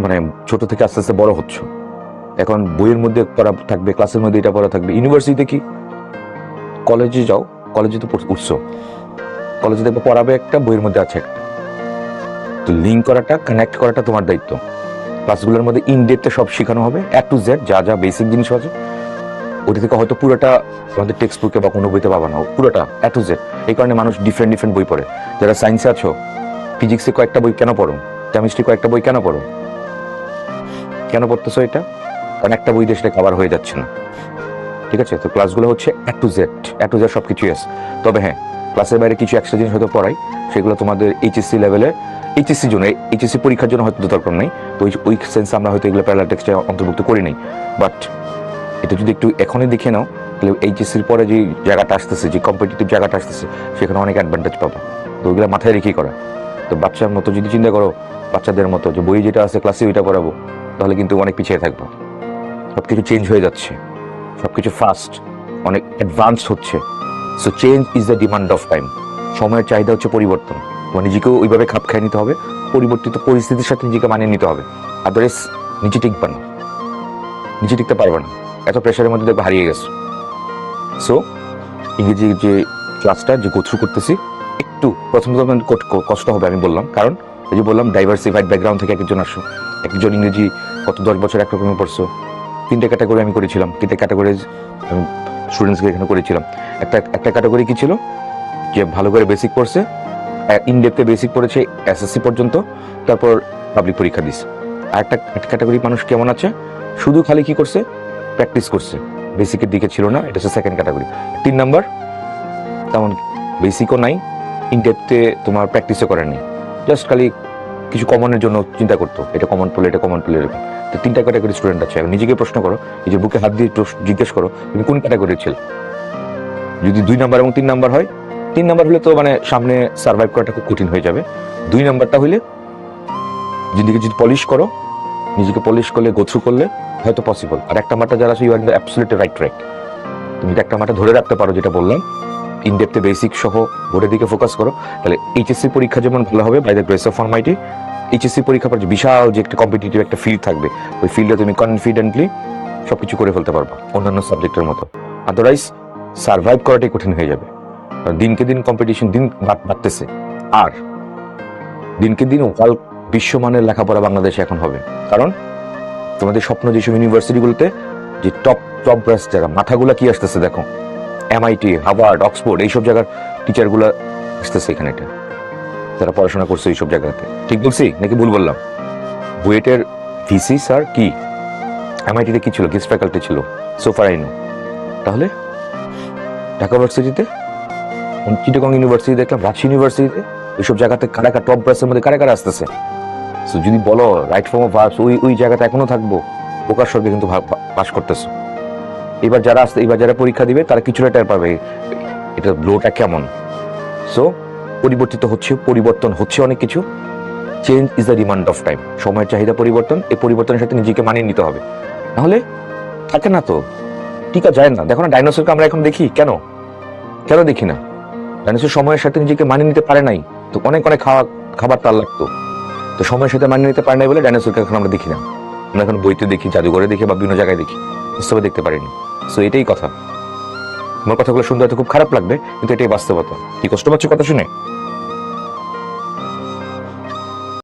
মানে ছোট থেকে আস্তে আস্তে বড় হচ্ছ, এখন বইয়ের মধ্যে পড়া থাকবে, ক্লাসের মধ্যে এটা পড়া থাকবে। ইউনিভার্সিটিতে কি, কলেজে যাও, কলেজে তো উঠছো, কলেজে দেখবে পড়াবে একটা, বইয়ের মধ্যে আছে একটা। তো লিঙ্ক করাটা, কানেক্ট করাটা তোমার দায়িত্ব। ক্লাসগুলোর মধ্যে ইন ডেপথে সব শেখানো হবে, A to Z যা যা বেসিক জিনিস আছে। ওটা থেকে হয়তো পুরোটা আমাদের টেক্সট বুকে বা কোনো বইতে পাবা না, পুরোটা A to Z। এই কারণে মানুষ ডিফারেন্ট ডিফারেন্ট বই পড়ে। যারা সায়েন্সে আছো, ফিজিক্সে কয়েকটা বই কেন পড়ো, কেমিস্ট্রি কয়েকটা বই কেন পড়ো, কেন পড়তেছো এটা? কারণ একটা বই দিয়ে সেটা কভার হয়ে যাচ্ছে না। ঠিক আছে, তো ক্লাসগুলো হচ্ছে A to Z সব কিছুই আছে। তবে হ্যাঁ, ক্লাসের বাইরে কিছু এক্সট্রা জিনিস হয়তো পড়াই, সেগুলো তোমাদের এইচএসসি লেভেলে, এইচএসসির জন্য, এইচএসসি পরীক্ষার জন্য হয়তো দরকার নেই। তো ওই সেন্সে আমরা হয়তো এগুলো প্যারালাল টেক্সটে অন্তর্ভুক্ত করি নাই। বাট এটা যদি একটু এখনই দেখে নাও, তাহলে এইচএসসির পরে যে জায়গাটা আসতেছে, যে কম্পিটিটিভ জায়গাটা আসতেছে, সেখানে অনেক অ্যাডভান্টেজ পাবো। তো ওইগুলো মাথায় রেখেই করা। তো বাচ্চার মতো যদি চিন্তা করো, বাচ্চাদের মতো যে বই যেটা আছে ক্লাসে ওইটা পড়াবো, তাহলে কিন্তু অনেক পিছিয়ে থাকবো। সবকিছু চেঞ্জ হয়ে যাচ্ছে, সবকিছু ফাস্ট, অনেক অ্যাডভান্স হচ্ছে। So change is the demand of time. সময়ের চাহিদা হচ্ছে পরিবর্তন। তোমার নিজেকেও ওইভাবে খাপ খাইয়ে নিতে হবে, পরিবর্তিত পরিস্থিতির সাথে নিজেকে মানিয়ে নিতে হবে। আদারওয়াইজ নিচে টিকবে না, নিচে টিকতে পারবে না, এত প্রেশারের মধ্যে দেখবে হারিয়ে গেছো। সো ইংরেজি যে ক্লাসটা যে গো থ্রু করতেছি, একটু প্রথম কষ্ট হবে আমি বললাম, কারণ এই যে বললাম ডাইভার্সিফাইড ব্যাকগ্রাউন্ড থেকে একজন আসো, একজন ইংরেজি কত 10 বছর একরকমই পড়ছো। 3টে ক্যাটাগরি আমি করেছিলাম, 3টে ক্যাটাগরি আমি স্টুডেন্টসকে এখানে করেছিলাম। একটা ক্যাটাগরি কি ছিল, যে ভালো করে বেসিক পড়ছে, ইনডেপথে বেসিক পড়েছে এসএসসি পর্যন্ত, তারপর পাবলিক পরীক্ষা দিছে। আর একটা ক্যাটাগরি মানুষ কেমন আছে, শুধু খালি কি করছে, প্র্যাকটিস করছে, বেসিকের দিকে ছিল না। এটা হচ্ছে সেকেন্ড ক্যাটাগরি। 3 নাম্বার তেমন বেসিকও নাই, ইনডেপথে তোমার প্র্যাকটিসও করেনি, জাস্ট খালি কিছু কমনের জন্য চিন্তা করতো, এটা কমন পড়লে, এটা কমন পড়লে এরকম। তো 3টা ক্যাটাগরি স্টুডেন্ট আছে। নিজেকে প্রশ্ন করো, এই যে বুকে হাত দিয়ে জিজ্ঞেস করো, তুমি কোন ক্যাটাগরির ছিল? যদি 2 নাম্বার এবং 3 নাম্বার হয়, 3 নাম্বার হলে তো মানে সামনে সার্ভাইভ করাটা খুব কঠিন হয়ে যাবে। 2 নাম্বারটা হইলে জিন্দিকে যদি পলিশ করো, নিজেকে পলিশ করলে, গোথ্রু করলে হয়তো পসিবল। আর 1 নাম্বারটা যারা আছে, you are in the absolutely right track. তুমি যদি 1 নাম্বারটা ধরে রাখতে পারো, যেটা বললাম, ইনডেপথে বেসিক সহ বোর্ডের দিকে ফোকাস করো, তাহলে এইচএসসি পরীক্ষা যেমন ভালো হবে by the grace of almighty. HSC পরীক্ষা পর যে বিশাল যে একটা কম্পিটিটিভ একটা ফিল্ড থাকবে, ওই ফিল্ডে তুমি কনফিডেন্টলি সবকিছু করে ফেলতে পারবা অন্যান্য সাবজেক্টের মতো। আদারওয়াইজ সার্ভাইভ করাটাই কঠিন হয়ে যাবে। দিনকে দিন কম্পিটিশন দিন বাড়তেছে, আর দিনকে দিন ওয়ার্ল্ড বিশ্বমানের লেখাপড়া বাংলাদেশে এখন হবে। কারণ তোমাদের স্বপ্ন যেসব ইউনিভার্সিটিগুলোতে যে টপ ব্রাস যারা মাথাগুলা কি আসতেছে দেখো, এমআইটি, হার্ভার্ড, অক্সফোর্ড, এইসব জায়গার টিচারগুলো আসতেছে এখানে, এটা যারা পড়াশোনা করছে এইসব জায়গাতে। ঠিক বলছি নাকি ভুল বললাম? বুয়েটের ভিসি স্যার কি এমআইটিতে কি ছিল, গেস্ট ফ্যাকাল্টি ছিল, সোফার আইনো। তাহলে ঢাকা ইউনিভার্সিটিতে, চিটাগং ইউনিভার্সিটি দেখলাম, রাজশাহী ইউনিভার্সিটিতে, ওইসব জায়গাতে কারা কারা টপ ব্রাসের মধ্যে কারা কারা আসতেছে। সো যদি বলো রাইট ফর্ম অফ ভার্বস, ওই জায়গাতে এখনো থাকবো, প্রকাশ স্বর্গে কিন্তু পাস করতেছো। এবার যারা পরীক্ষা দিবে তারা কিছুটা টের পাবে এটা ব্লোটা কেমন। সো পরিবর্তন হচ্ছে অনেক কিছু। Change is the demand of time. সময়ের চাহিদা পরিবর্তন, এই পরিবর্তনের সাথে নিজেকে মানিয়ে নিতে হবে, নাহলে থাকে না, তো টিকা যায় না। দেখো না, ডাইনোসরকে আমরা এখন দেখি, কেন দেখি না? ডাইনোসর সময়ের সাথে নিজেকে মানিয়ে নিতে পারে নাই, তো অনেক খাবার তার লাগতো, তো সময়ের সাথে মানিয়ে নিতে পারে নাই বলে ডাইনোসরকে এখন আমরা দেখি না। আমরা এখন বইতে দেখি, জাদুঘরে দেখি, বা বিভিন্ন জায়গায় দেখি, বাস্তবে দেখতে পারিনি। সো এটাই কথা। আমার কথাগুলো শুনতে হয়তো খুব খারাপ লাগবে, কিন্তু এটাই বাস্তবতা। কি কষ্ট পাচ্ছ কথা শুনে?